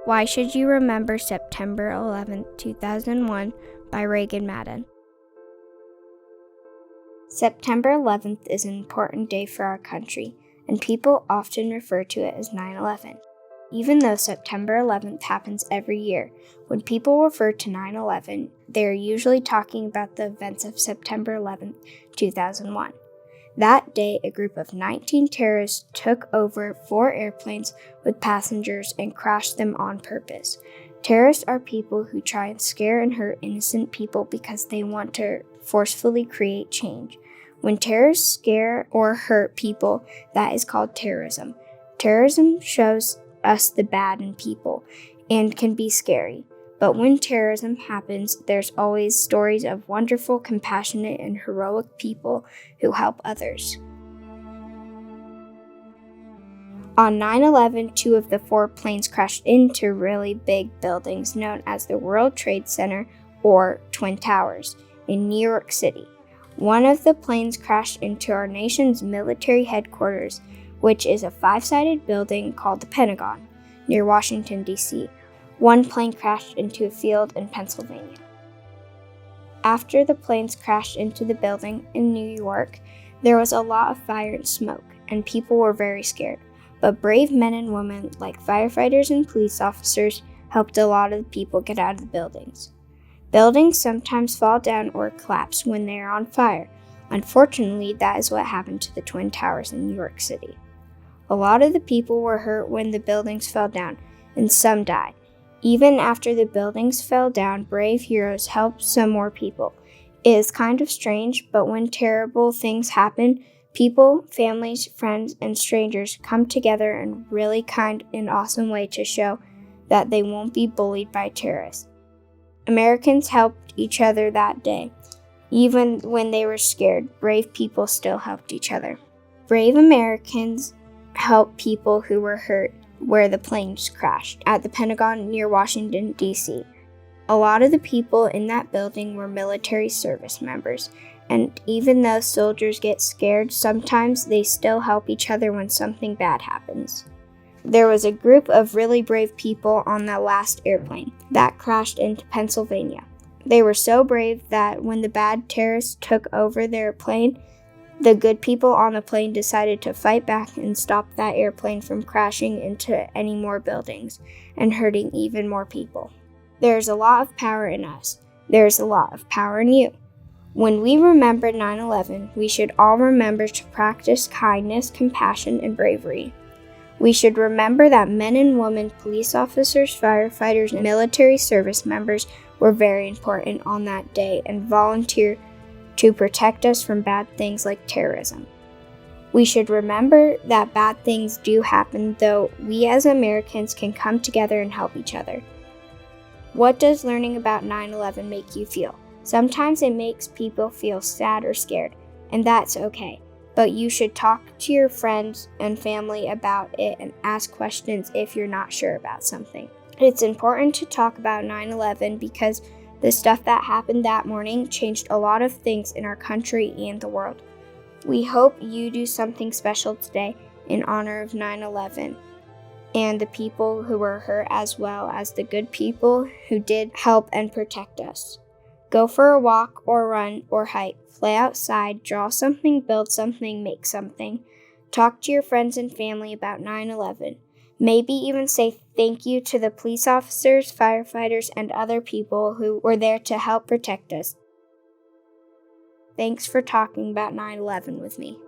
Why Should You Remember September 11, 2001 by Reagan Madden. September 11th is an important day for our country, and people often refer to it as 9/11. Even though September 11th happens every year, when people refer to 9/11, they are usually talking about the events of September 11th, 2001. That day, a group of 19 terrorists took over 4 airplanes with passengers and crashed them on purpose. Terrorists are people who try and scare and hurt innocent people because they want to forcefully create change. When terrorists scare or hurt people, that is called terrorism. Terrorism shows us the bad in people and can be scary. But when terrorism happens, there's always stories of wonderful, compassionate, and heroic people who help others. On 9/11, 2 of the 4 planes crashed into really big buildings known as the World Trade Center or Twin Towers in New York City. One of the planes crashed into our nation's military headquarters, which is a 5-sided building called the Pentagon, near Washington, D.C. One plane crashed into a field in Pennsylvania. After the planes crashed into the building in New York, there was a lot of fire and smoke, and people were very scared. But brave men and women, like firefighters and police officers, helped a lot of the people get out of the buildings. Buildings sometimes fall down or collapse when they are on fire. Unfortunately, that is what happened to the Twin Towers in New York City. A lot of the people were hurt when the buildings fell down, and some died. Even after the buildings fell down, brave heroes helped some more people. It is kind of strange, but when terrible things happen, people, families, friends, and strangers come together in a really kind and awesome way to show that they won't be bullied by terrorists. Americans helped each other that day. Even when they were scared, brave people still helped each other. Brave Americans helped people who were hurt where the planes crashed, at the Pentagon near Washington, D.C. A lot of the people in that building were military service members, and even though soldiers get scared, sometimes they still help each other when something bad happens. There was a group of really brave people on that last airplane that crashed into Pennsylvania. They were so brave that when the bad terrorists took over their plane, the good people on the plane decided to fight back and stop that airplane from crashing into any more buildings and hurting even more people. There's a lot of power in us. There's a lot of power in you. When we remember 9/11, we should all remember to practice kindness, compassion, and bravery. We should remember that men and women, police officers, firefighters, and military service members were very important on that day and volunteered to protect us from bad things like terrorism. We should remember that bad things do happen, though we as Americans can come together and help each other. What does learning about 9/11 make you feel? Sometimes it makes people feel sad or scared, and that's okay. But you should talk to your friends and family about it and ask questions if you're not sure about something. It's important to talk about 9/11 because the stuff that happened that morning changed a lot of things in our country and the world. We hope you do something special today in honor of 9/11 and the people who were hurt, as well as the good people who did help and protect us. Go for a walk or run or hike, play outside, draw something, build something, make something. Talk to your friends and family about 9/11. Maybe even say thank you to the police officers, firefighters, and other people who were there to help protect us. Thanks for talking about 9/11 with me.